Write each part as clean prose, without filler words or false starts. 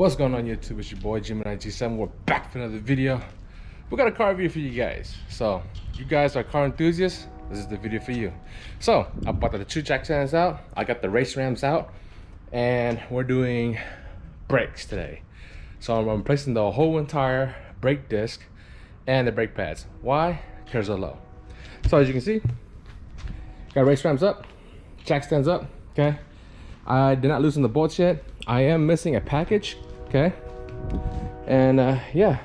What's going on YouTube? It's your boy Gemini G7. We're back for another video. We got a car review for you guys. So you guys are car enthusiasts, this is the video for you. So I bought the two jack stands out, I got the race rams out, and we're doing brakes today. So I'm replacing the whole entire brake disc and the brake pads. Why? Because they're low. So as you can see, got race rams up, jack stands up. Okay, I did not loosen the bolts yet. I am missing a package. Okay, and yeah,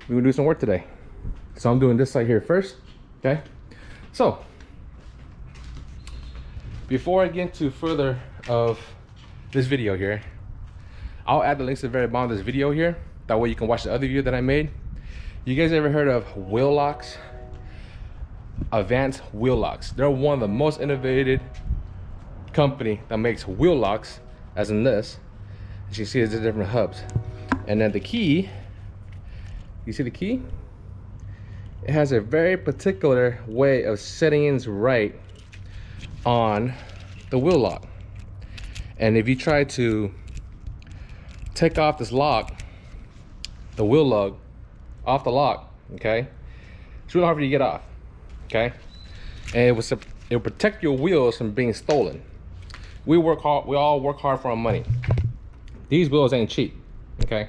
we're gonna do some work today. So I'm doing this side here first. Okay, so before I get into further of this video here, I'll add the links to the very bottom of this video here. That way you can watch the other video that I made. You guys ever heard of wheel locks? Advanced wheel locks. They're one of the most innovative company that makes wheel locks, as in this. As you see, it's the different hubs, and then the key, you see the key, it has a very particular way of setting it right on the wheel lock. And if you try to take off this lock, the wheel lug off the lock, okay, it's really hard for you to get off. Okay, and it will protect your wheels from being stolen. We work hard, we all work hard for our money. These wheels ain't cheap. Okay,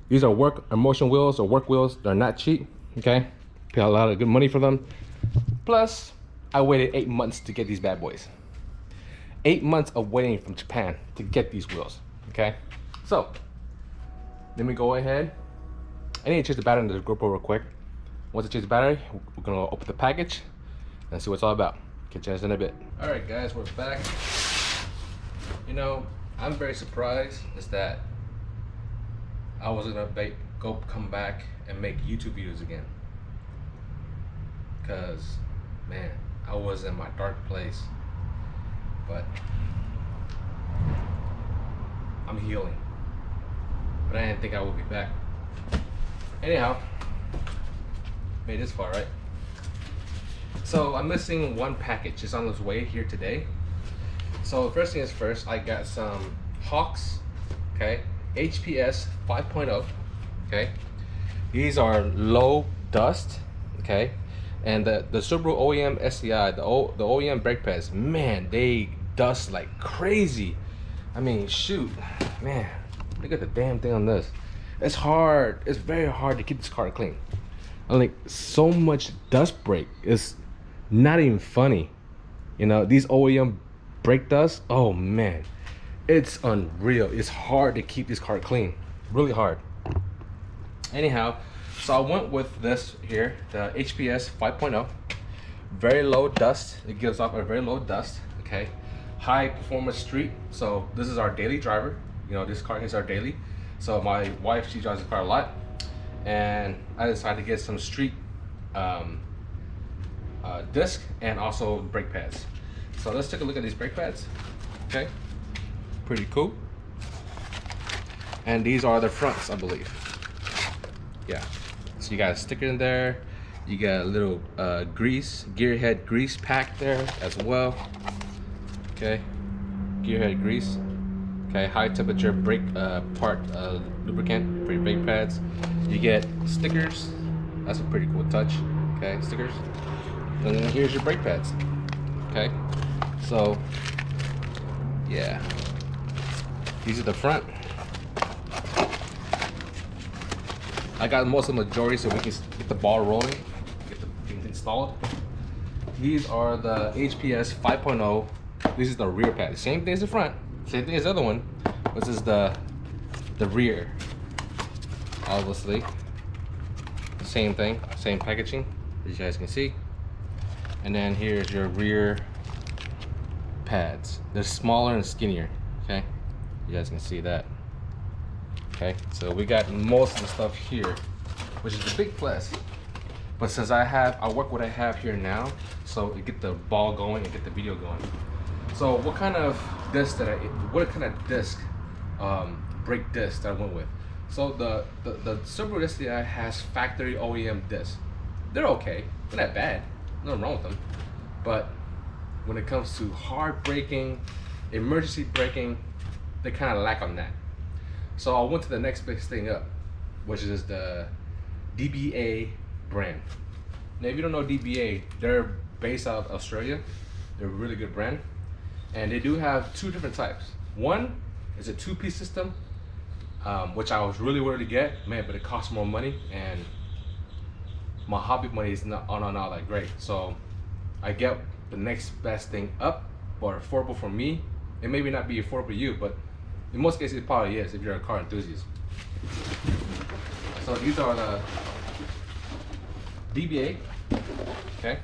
these are work emotion wheels or work wheels. They're not cheap. Okay, pay a lot of good money for them. Plus I waited 8 months to get these bad boys. 8 months of waiting from Japan to get these wheels. Okay, so let me go ahead. I need to change the battery in the GoPro real quick. Once I change the battery, we're gonna open the package and see what it's all about. Catch you guys in a bit. All right, guys, we're back. You know, I'm very surprised is that I was gonna come back and make YouTube videos again. Cause, man, I was in my dark place, but I'm healing. But I didn't think I would be back. Anyhow, made this far, right? So I'm missing one package. It's on its way here today. So first thing is first, I got some Hawks, okay, HPS 5.0, okay. These are low dust, okay, and the Subaru OEM STI, the OEM brake pads, man, they dust like crazy. I mean, shoot, man, look at the damn thing on this. It's hard. It's very hard to keep this car clean. I like so much dust brake. It's not even funny. You know, these OEM brake dust, oh man, it's unreal. It's hard to keep this car clean, really hard. Anyhow, so I went with this here, the HPS 5.0. Very low dust. It gives off a very low dust. Okay, high performance street. So this is our daily driver. You know, this car is our daily. So my wife, she drives the car a lot, and I decided to get some street disc and also brake pads. So let's take a look at these brake pads. Okay, pretty cool. And these are the fronts, I believe. Yeah, so you got a sticker in there. You got a little gearhead grease pack there as well. Okay, gearhead grease. Okay, high temperature brake lubricant for your brake pads. You get stickers. That's a pretty cool touch. Okay, stickers. And then here's your brake pads. Okay, so yeah, these are the front. I got most of the majority so we can get the ball rolling, get the things installed. These are the HPS 5.0. This is the rear pad. Same thing as the front. Same thing as the other one. This is the rear. Obviously, same thing, same packaging, as you guys can see. And then here's your rear pads. They're smaller and skinnier. Okay, you guys can see that. Okay, so we got most of the stuff here, which is a big plus. But since I work what I have here now, so to get the ball going and get the video going. So what kind of disc brake disc that I went with? So the Subaru STI has factory OEM discs. They're okay, they're not bad, nothing wrong with them. But when it comes to hard braking, emergency braking, they kind of lack on that. So I went to the next big thing up, which is the DBA brand. Now, if you don't know DBA, they're based out of Australia. They're a really good brand. And they do have two different types. One is a two-piece system, which I was really worried to get, man, but it costs more money, and my hobby money is not that great. So I get the next best thing up, but affordable for me. It may not be affordable to you, but in most cases it probably is if you're a car enthusiast. So these are the DBA. Okay,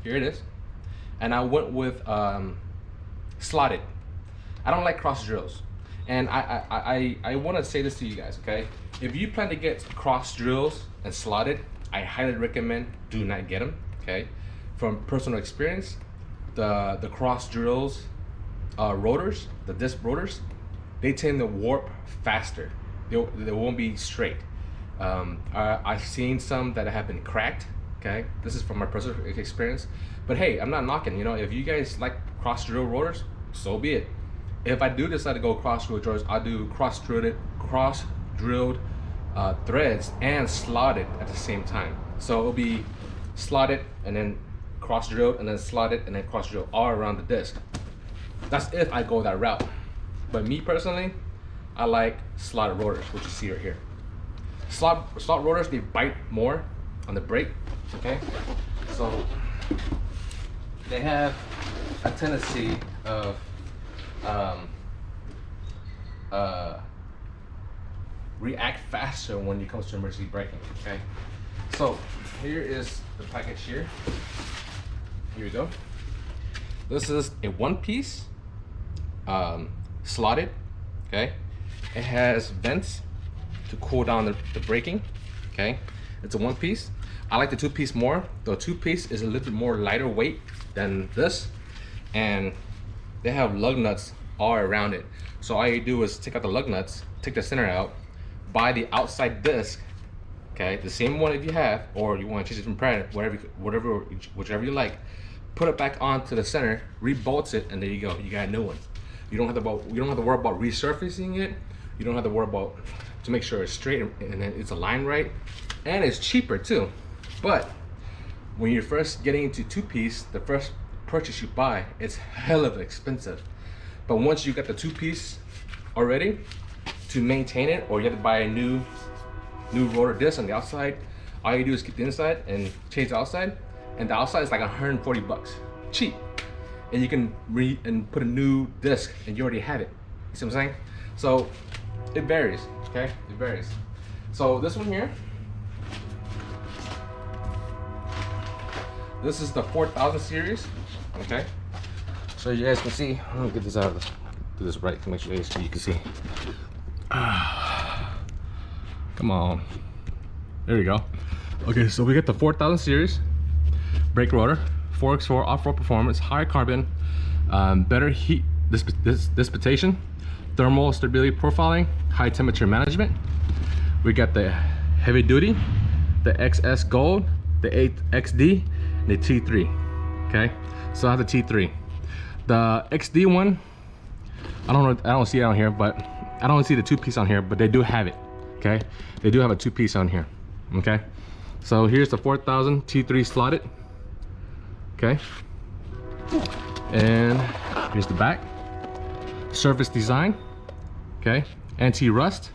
here it is. And I went with slotted. I don't like cross drills. And I want to say this to you guys, okay? If you plan to get cross drills and slotted, I highly recommend do not get them, okay? From personal experience, the cross drills rotors, the disc rotors, they tend to warp faster. They won't be straight. I've seen some that have been cracked, okay? This is from my personal experience. But hey, I'm not knocking, you know, if you guys like cross drill rotors, so be it. If I do decide to go cross drill rotors, I'll do cross drilled threads and slotted at the same time. So it'll be slotted and then cross drilled and then slotted and then cross drilled all around the disc. That's if I go that route. But me personally, I like slotted rotors, which you see right here. Slot rotors, they bite more on the brake, okay? So they have a tendency of react faster when it comes to emergency braking, okay? So here is the package here. Here we go. This is a one-piece slotted, okay? It has vents to cool down the braking, okay? It's a one-piece. I like the two-piece more. The two-piece is a little bit more lighter weight than this, and they have lug nuts all around it. So all you do is take out the lug nuts, take the center out, buy the outside disc, okay, the same one if you have, or you want to choose a different brand, whichever you like. Put it back onto the center, re-bolts it, and there you go. You got a new one. You don't have to worry about resurfacing it. You don't have to worry about to make sure it's straight and then it's aligned right, and it's cheaper too. But when you're first getting into two-piece, the first purchase you buy, it's hella expensive. But once you got the two-piece already, to maintain it, or you have to buy a new rotor disc on the outside, all you do is keep the inside and change the outside, and the outside is like 140 bucks, cheap. And you can put a new disc and you already have it. You see what I'm saying? So it varies, okay? It varies. So this one here, this is the 4000 series, okay? So you guys can see, I'm gonna get this out of this, do this right to make sure you can see. Come on, there you go. Okay, so we get the 4000 series brake rotor, 4x4 off-road performance, high carbon, better heat dissipation, thermal stability profiling, high temperature management. We got the heavy duty, the XS Gold, the 8XD, and the T3. Okay, so I have the T3. The XD one, I don't see it on here, but I don't see the two-piece on here, but they do have it. Okay, they do have a two-piece on here. Okay, so here's the 4000 T3 slotted. Okay, and here's the back. Surface design. Okay, anti-rust,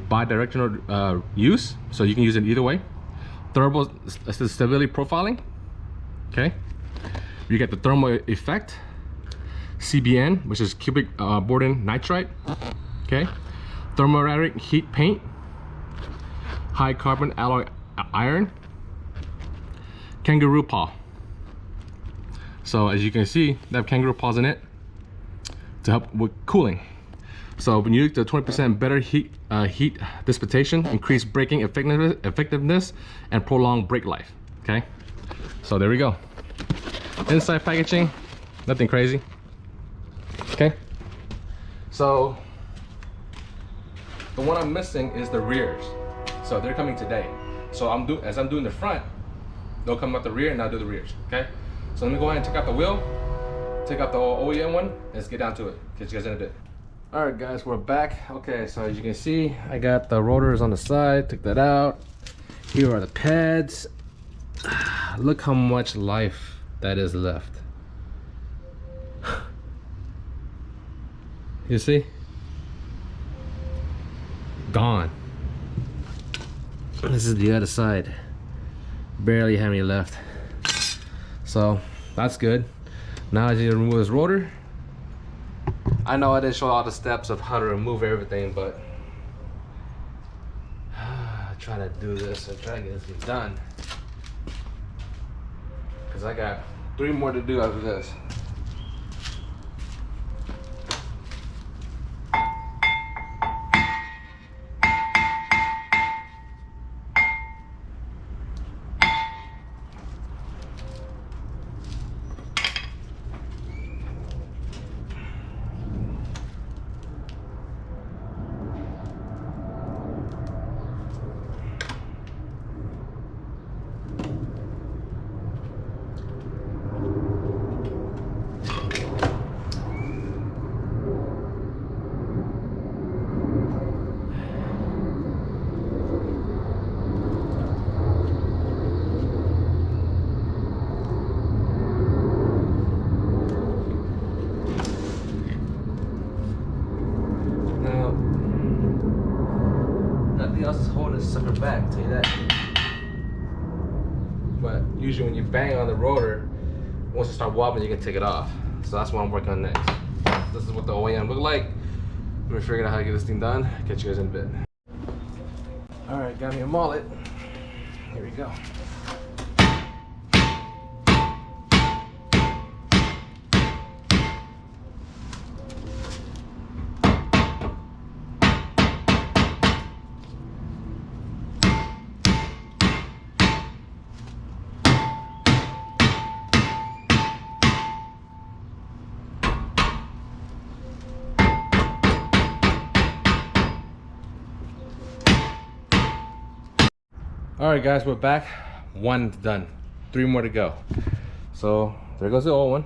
bi-directional use, so you can use it either way. Thermal stability profiling. Okay, you get the thermal effect, CBN, which is cubic boron nitride. Okay, thermoelectric heat paint, high carbon alloy iron, kangaroo paw. So as you can see, they have kangaroo paws in it to help with cooling. So when you use the 20% better heat dissipation, increase braking effectiveness, and prolong brake life. Okay, so there we go. Inside packaging, nothing crazy. Okay, so the one I'm missing is the rears. So they're coming today. So as I'm doing the front, they'll come out the rear and I'll do the rears. Okay, so let me go ahead and take out the wheel, take out the OEM one, and let's get down to it. Catch you guys in a bit. All right, guys, we're back. Okay, so as you can see, I got the rotors on the side, took that out. Here are the pads. Look how much life that is left. You see? Gone. This is the other side. Barely have any left. So that's good. Now I need to remove this rotor. I know I didn't show all the steps of how to remove everything, but trying to do this and try to get this done, because I got 3 more to do after this. Sucker back, tell you that. But usually when you bang on the rotor, once it starts wobbling, you can take it off. So that's what I'm working on next. This is what the OEM look like. We're figuring out how to get this thing done. Catch you guys in a bit. All right, got me a mullet. Here we go. All right, guys, we're back. 1 done, 3 more to go. So there goes the old one,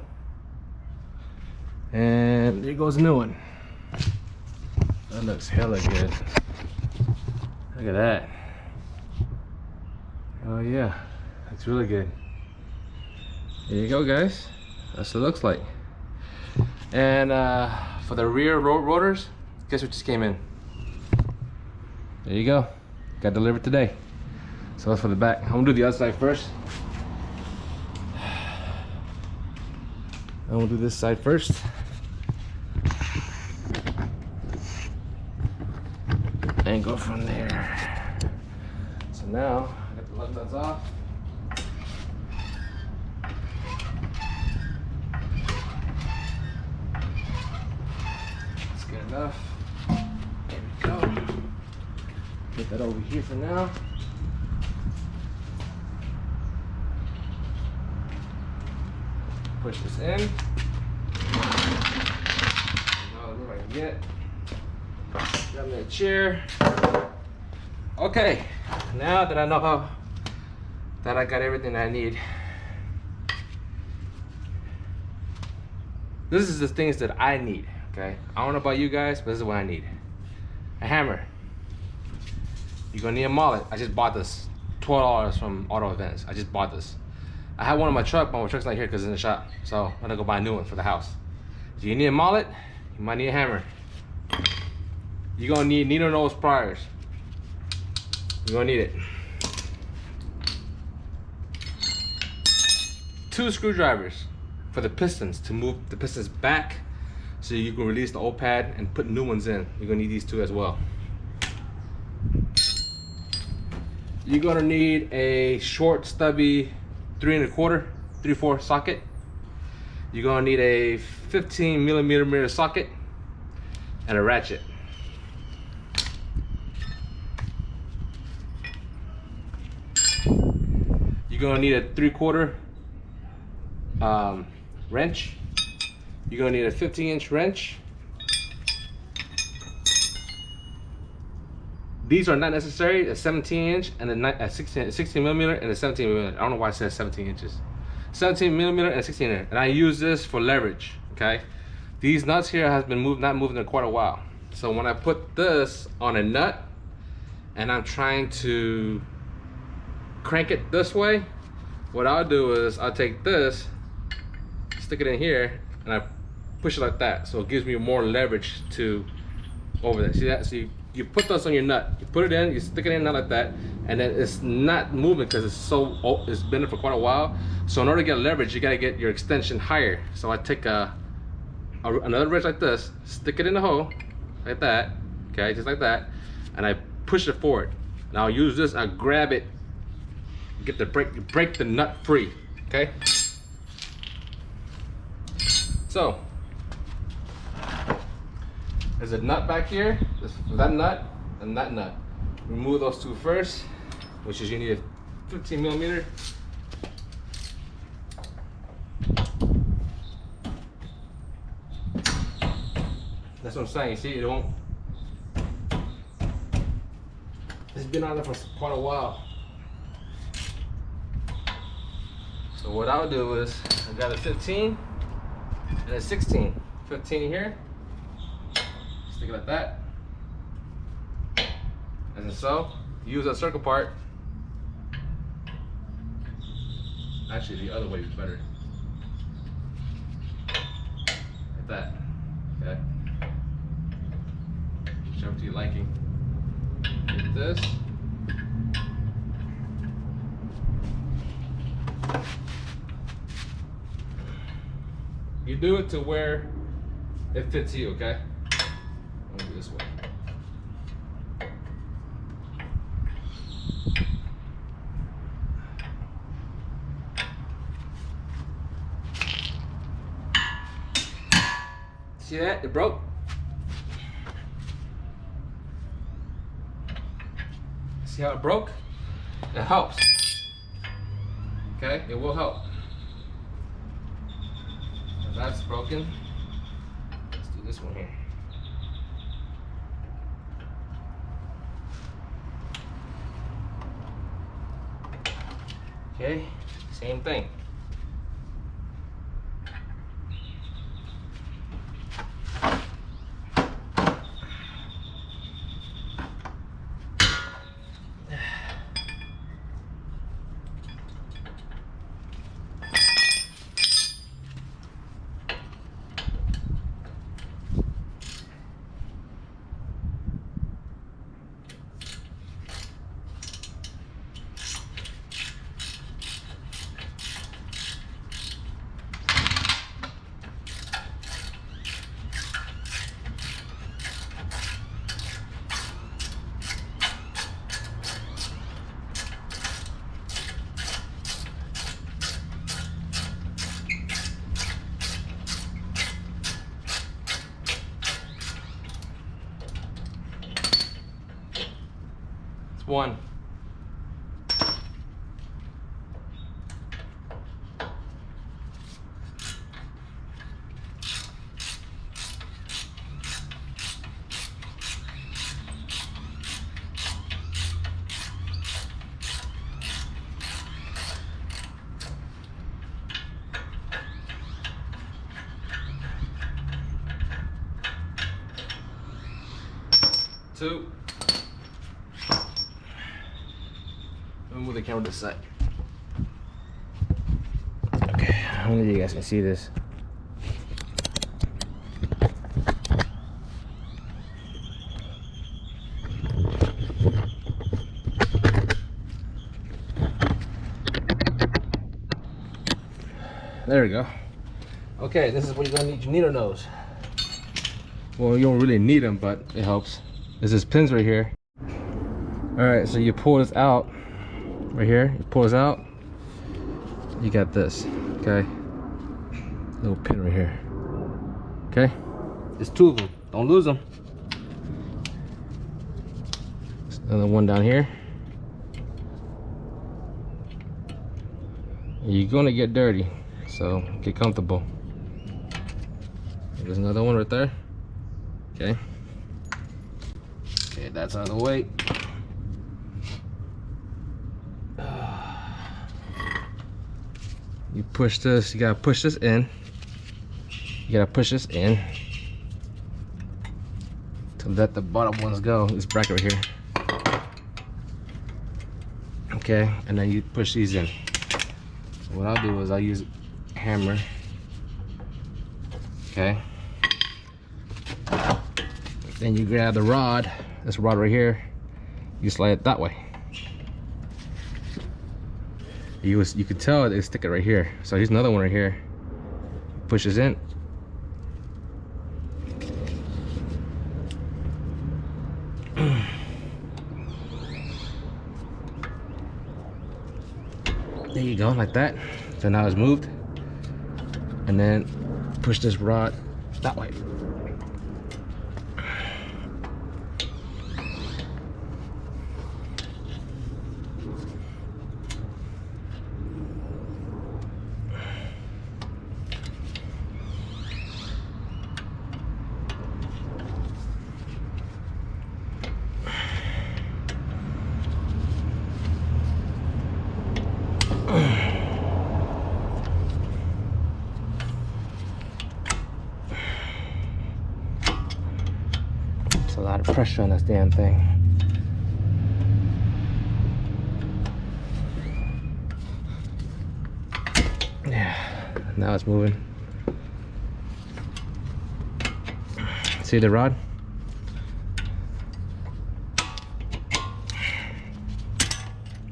and there goes the new one. That looks hella good. Look at that. Oh yeah, that's really good. There you go, guys. That's what it looks like. And for the rear rotors, guess what just came in? There you go. Got delivered today. So that's for the back. I'm gonna do the other side first. I'm gonna do this side first. And go from there. So now, I got the lug nuts off. That's good enough. There we go. Put that over here for now. Push this in. Now look what I can get. Got me a chair. Okay, now that I know that I got everything I need, this is the things that I need. Okay, I don't know about you guys, but this is what I need. A hammer. You're gonna need a mallet. I just bought this. $12 from Auto Events. I just bought this. I have one in my truck, but my truck's not here because it's in the shop. So I'm gonna go buy a new one for the house. Do you need a mallet? You might need a hammer. You're gonna need needle nose pliers. You're gonna need it. 2 screwdrivers for the pistons to move the pistons back so you can release the old pad and put new ones in. You're gonna need these 2 as well. You're gonna need a short, stubby 3 1/4, 3/4 socket. You're gonna need a 15 millimeter socket and a ratchet. You're gonna need a 3/4 wrench. You're gonna need a 15-inch wrench. These are not necessary. A 17-inch and a 16 millimeter and a 17 millimeter. I don't know why it says 17 inches. 17 millimeter and 16 inch. And I use this for leverage. Okay. these nuts here has been not moving in quite a while. So when I put this on a nut and I'm trying to crank it this way, what I'll do is I'll take this, stick it in here, and I push it like that, so it gives me more leverage to over there. See that? So you put this on your nut, you put it in, you stick it in not like that, and then it's not moving because it's been there for quite a while. So in order to get leverage, you gotta get your extension higher. So I take another wrench like this, stick it in the hole like that, okay, just like that, and I push it forward. And I'll use this, I grab it, get the break the nut free, okay? So there's a nut back here, that nut and that nut. Remove those two first, which is you need a 15 millimeter. That's what I'm saying. You see, it won't. It's been on there for quite a while. So what I'll do is I got a 15 and a 16. 15 here. Stick it like that. As in so. Use that circle part. Actually, the other way is better. Like that. Okay. Whichever to your liking. Get this. You do it to where it fits you, okay? I'm gonna do this way. See that? It broke. See how it broke? It helps. Okay? It will help. If that's broken, let's do this one here. Okay? Same thing. One. Two. Let me move the camera to the side. Okay, I don't know if you guys can see this. There we go. Okay, this is what you're gonna need your needle nose. Well, you don't really need them, but it helps. There's this pins right here. All right, so you pull this out right here. You pull this out. You got this. Okay. Little pin right here. Okay. There's two of them. Don't lose them. There's another one down here. You're gonna get dirty, so get comfortable. There's another one right there. Okay. Okay, that's out of the way. You push this, you gotta push this in. You gotta push this in to let the bottom ones go. This bracket right here. Okay, and then you push these in. So what I'll do is I'll use a hammer. Okay. Then you grab the rod, this rod right here, you slide it that way. You can tell they stick it right here. So here's another one right here. Pushes in. There you go, like that. So now it's moved. And then push this rod that way. It's a lot of pressure on this damn thing. Yeah, now it's moving. See the rod?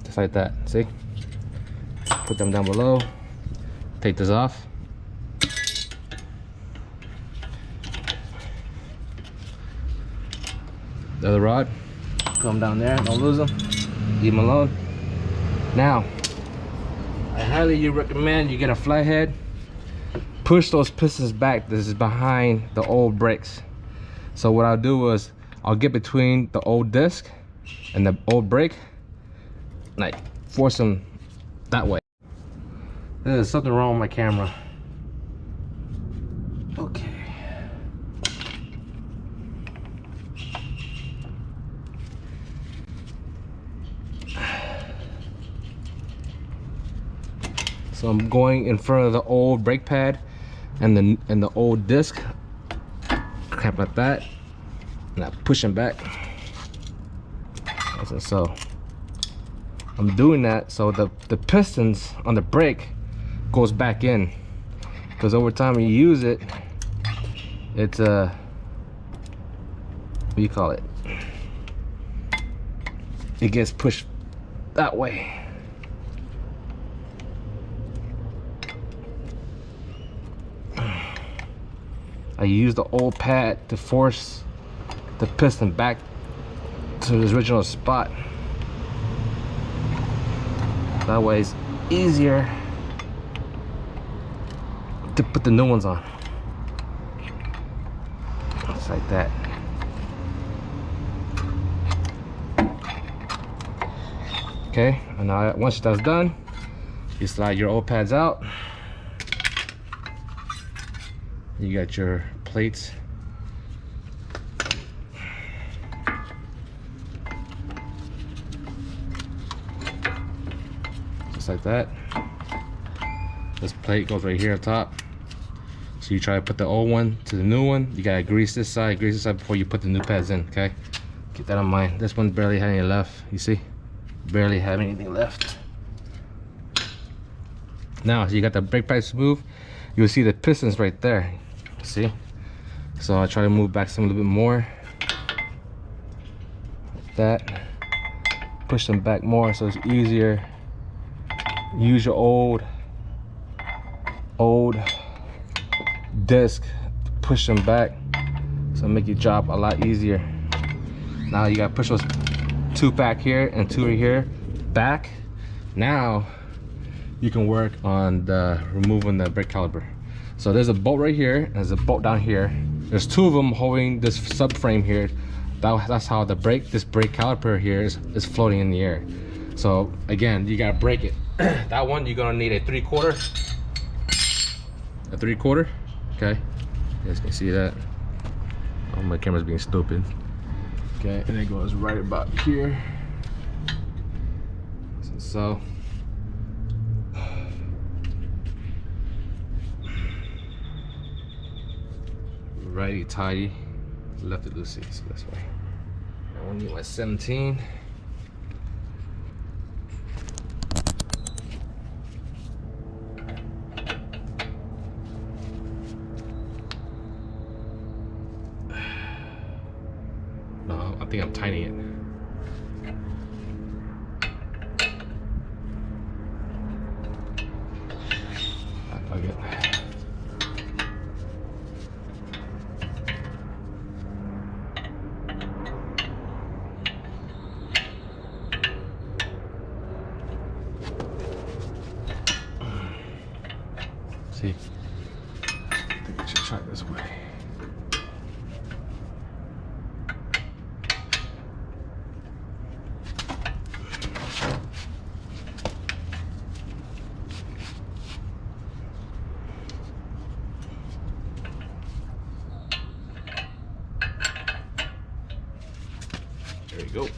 Just like that, see? Put them down below. Take this off. The other rod, put them down there, don't lose them, leave them alone. Now, I highly recommend you get a flathead, push those pistons back. This is behind the old brakes. So what I'll do is, I'll get between the old disc and the old brake, like force them that way. There's something wrong with my camera. Okay. So I'm going in front of the old brake pad and the old disc, crap like that, and I push them back. So I'm doing that so the pistons on the brake goes back in, because over time when you use it, it's what do you call it? It gets pushed that way. I use the old pad to force the piston back to its original spot. That way it's easier to put the new ones on. Just like that. Okay, and now once that's done, you slide your old pads out. You got your plates. Just like that. This plate goes right here on top. So you try to put the old one to the new one. You gotta grease this side before you put the new pads in, okay? Keep that in mind. This one barely had any left, you see? Barely have anything left. Now, so you got the brake pads smooth. You'll see the pistons right there. See? So I try to move back some a little bit more. Like that. Push them back more so it's easier. Use your old disc to push them back, so make your job a lot easier. Now you gotta push those two back here and two right here back. Now you can work on removing the brake caliper. So there's a bolt right here, and there's a bolt down here. There's two of them holding this subframe here. That's how this brake caliper here is floating in the air. So again, you gotta break it. That one you're gonna need a 3/4. A 3/4. Okay. You guys can see that. Oh, my camera's being stupid. Okay, and it goes right about here. So righty tighty, lefty loosey. So this way. I want to use my 17. No, I think I'm tightening it. See, I think I should try this way. There you go.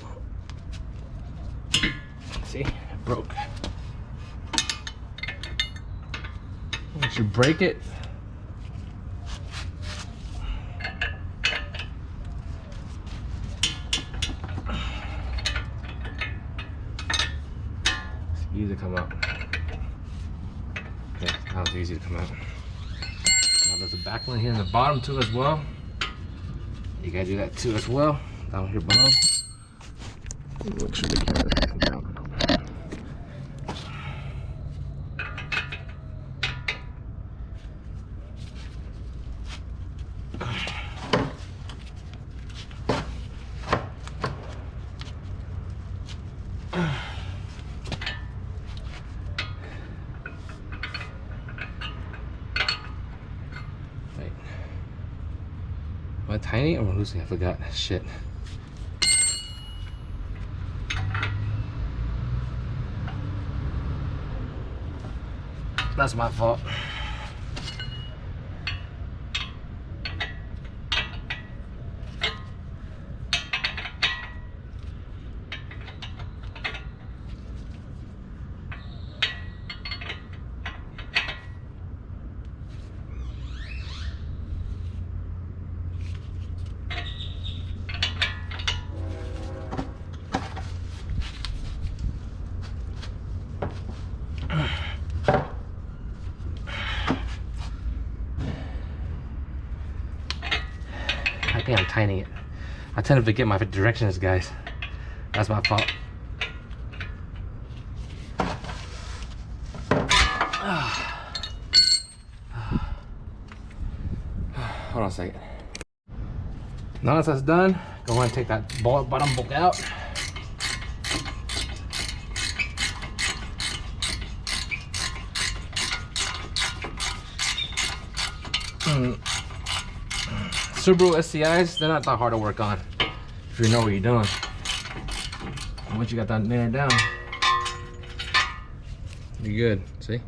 See, it broke. Once you break it, it's easy to come out. Okay, now it's easy to come out. Now there's a back one here in the bottom too as well. You gotta do that too as well. Down here below. Make sure the camera's down. Wait. Am I tiny or loosey? I forgot. Shit. That's my fault. I think I'm tightening it. I tend to forget my directions, guys. That's my fault. Hold on a second. Now that that's done, go ahead and take that bottom bolt out. Subaru STIs, they're not that hard to work on if you know what you're doing. And once you got that narrowed down, you're good. See?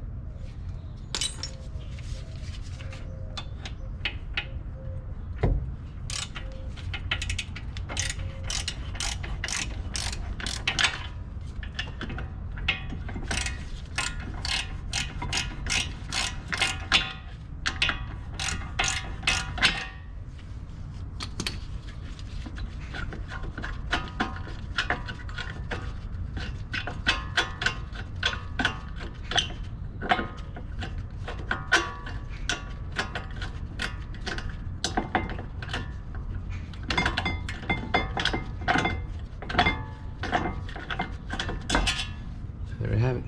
There we have it.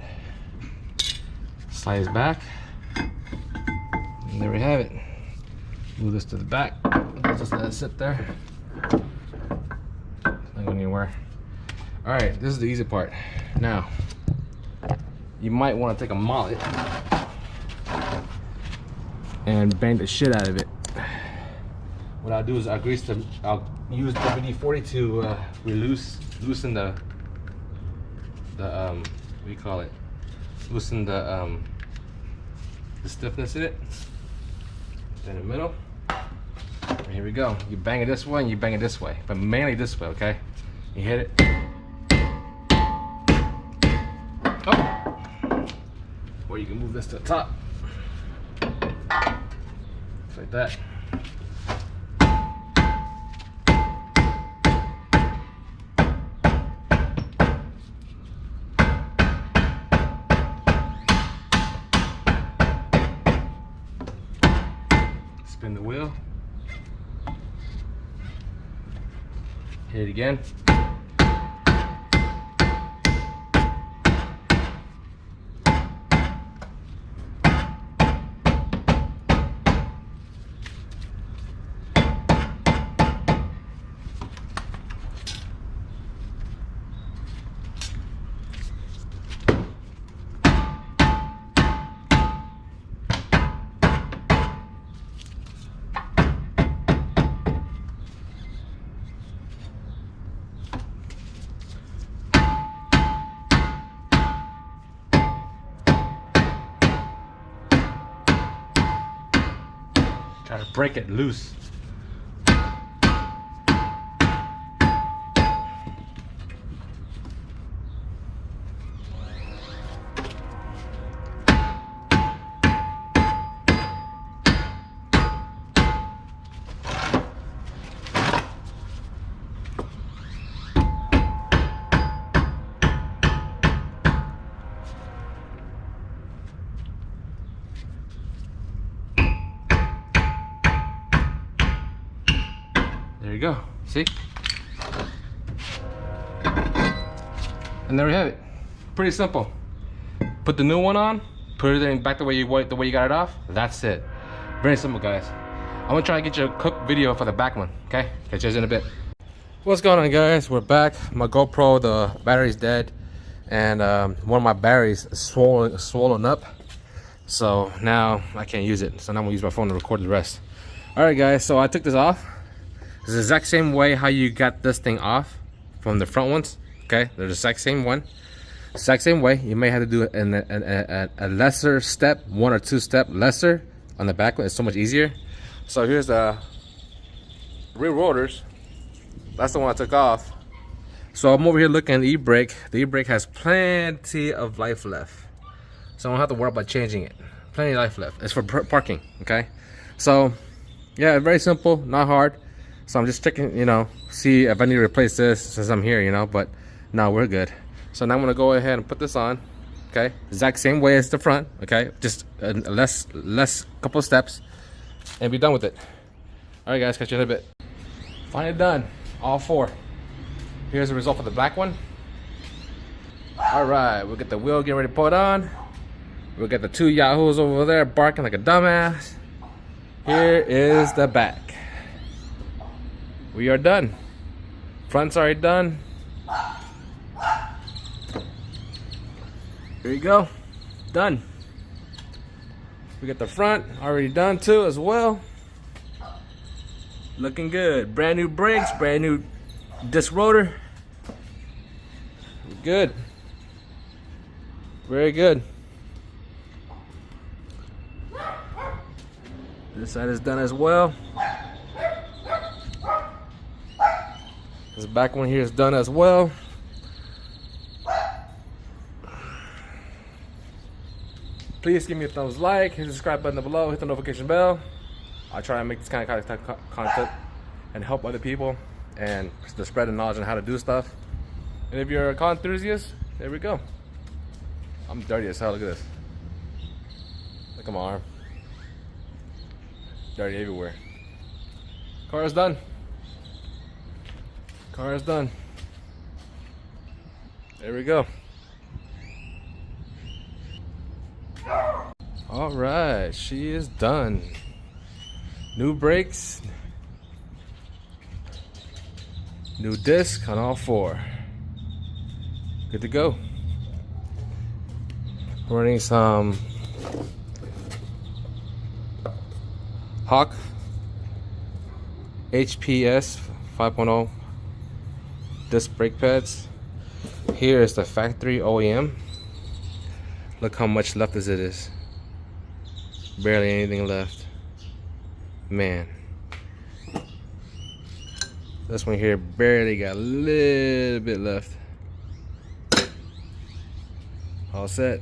Slides back. And there we have it. Move this to the back. I'll just let it sit there. It's not going anywhere. Alright, this is the easy part. Now, you might want to take a mallet and bang the shit out of it. What I'll do is I'll use WD-40 to loosen the what do you call it? Loosen the stiffness in it. In the middle. And here we go. You bang it this way and you bang it this way, but mainly this way, okay? You hit it. Oh. Or you can move this to the top. Just like that. Spin the wheel. Hit it again. Try to break it loose. There you go. See? And there we have it. Pretty simple. Put the new one on, put it in back the way you got it off. That's it. Very simple, guys. I'm gonna try to get you a quick video for the back one. Okay? Catch you guys in a bit. What's going on, guys? We're back. My GoPro, the battery's dead, and one of my batteries is swollen up. So now I can't use it. So now I'm gonna use my phone to record the rest. All right, guys. So I took this off. It's the exact same way how you got this thing off from the front ones. Okay, they're the exact same one, exact same way. You may have to do it in a lesser step, 1 or 2 step lesser on the back one. It's so much easier. So here's the rear rotors. That's the one I took off. So I'm over here looking at the e-brake. The e-brake has plenty of life left, so I don't have to worry about changing it. Plenty of life left. It's for parking. Okay, so yeah, very simple, not hard. So I'm just checking, you know, see if I need to replace this since I'm here, you know, but no, we're good. So now I'm gonna go ahead and put this on. Okay, exact same way as the front. Okay, just a less couple of steps and be done with it. All right, guys, catch you in a bit. Finally done, all 4. Here's the result for the black one. All right, we'll get the wheel getting ready to put on. We'll get the 2 yahoos over there barking like a dumbass. Here is the back. We are done. Front's already done. Here you go. Done. We got the front already done too as well. Looking good. Brand new brakes, brand new disc rotor. Good. Very good. This side is done as well. This back one here is done as well. Please give me a thumbs like, hit the subscribe button below, hit the notification bell. I try to make this kind of content and help other people and to spread the knowledge on how to do stuff. And if you're a car enthusiast, there we go. I'm dirty as hell. Look at this. Look at my arm. Dirty everywhere. Car is done. Car is done. There we go. All right, she is done. New brakes, new disc on all 4. Good to go. Running some Hawk HPS 5.0 disc brake pads. Here is the factory OEM. Look how much left as it is. Barely anything left. Man. This one here barely got a little bit left. All set.